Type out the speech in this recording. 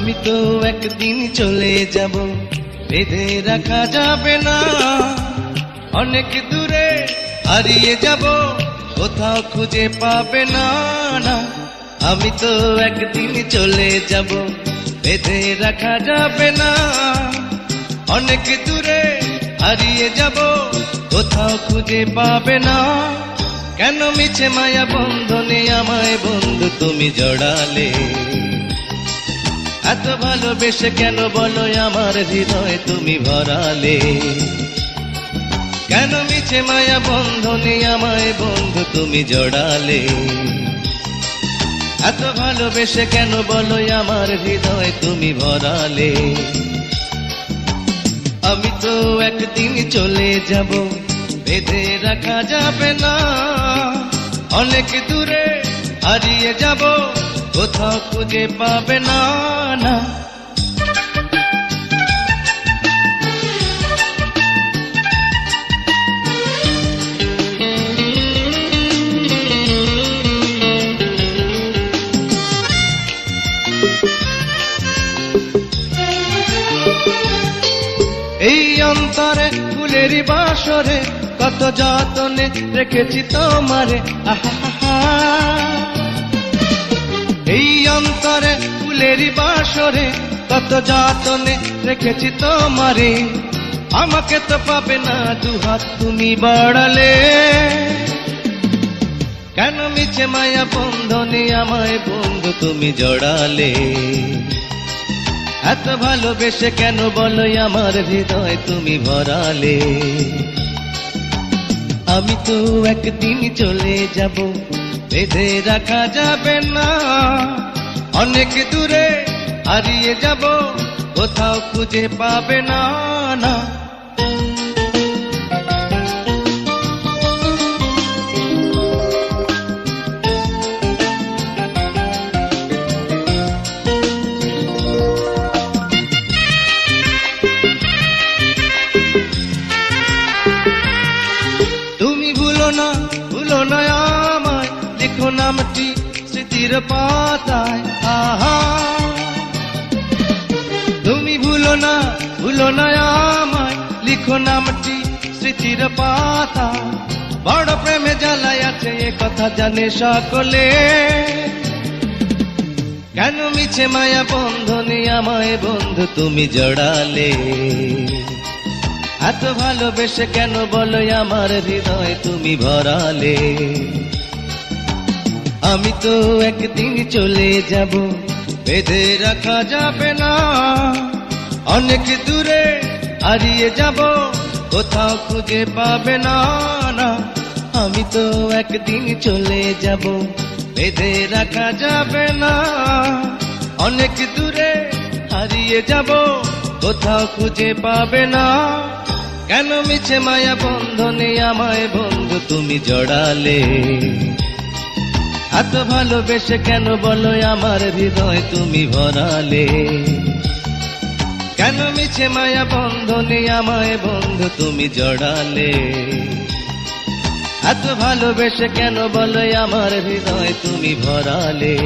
আমি তো একদিন চলে যাব, বেঁধে রাখা যাবে না। অনেক দূরে হারিয়ে যাব, কোথাও খুঁজে পাবে না। না, আমি তো একদিন চলে যাব, বেঁধে রাখা যাবে না। অনেক দূরে হারিয়ে যাব, কোথাও খুঁজে পাবে না। কেন মিছে মায়া বন্ধনে আমায় বন্ধু তুমি জড়ালে? এত ভালোবেসে কেন বলো আমার হৃদয় তুমি ভরালে? কেন মিছে মায়া বন্ধনে আমায় বন্ধু তুমি জড়ালে? এত ভালোবেসে কেন বলো আমার হৃদয় তুমি ভরালে? আমি তো একদিন চলে যাব, বেঁধে রাখা যাবে না। অনেক দূরে হারিয়ে যাব, কোথাও খুঁজে পাবে না। না, এই অন্তরে ফুলের বাসরে কত যতনে রেখেছি তোমারে। এই অন্তরে ফুলের বাসরে কত যতনে রেখেছি তোমারে। আমাকে তো পাবে না, দুহাত তুমি বাড়ালে। কেন মিছে মায়া বন্ধনে আমায় বন্ধু তুমি জড়ালে? এত ভালোবেসে কেন বলো আমার হৃদয় তুমি ভরালে? আমি তো একদিন চলে যাব, বেঁধে রাখা যাবে না। অনেক দূরে হারিয়ে যাব, কোথাও খুঁজে পাবে না। না, ভুলো না আমায়, লিখো নামটি স্মৃতির পাতায়। আহা, তুমি ভুলো না আমায়, লিখো নামটি স্মৃতির পাতায়। বড় প্রেমে জ্বালায় আছে এ কথা জানে সকলে। কেন মিছে মায়া বন্ধনে আমায় বন্ধু তুমি জড়ালে? এত ভালোবেসে কেন বলো আমার হৃদয় তুমি ভরালে? আমি তো একদিন চলে যাব, বেঁধে রাখা যাবে না। অনেক দূরে হারিয়ে যাব, কোথাও খুঁজে পাবে না। না, আমি তো একদিন চলে যাব, বেঁধে রাখা যাবে না। অনেক দূরে হারিয়ে যাব, কোথাও খুঁজে পাবে না। কেন মিছে মায়া বন্ধনে আমায় বন্ধু তুমি জড়ালে? এত ভালোবেসে কেন বলো আমার হৃদয় তুমি ভরালে? কেন মিছে মায়া বন্ধনে আমায় বন্ধু তুমি জড়ালে? এত ভালোবেসে কেন বলো আমার হৃদয় তুমি ভরালে?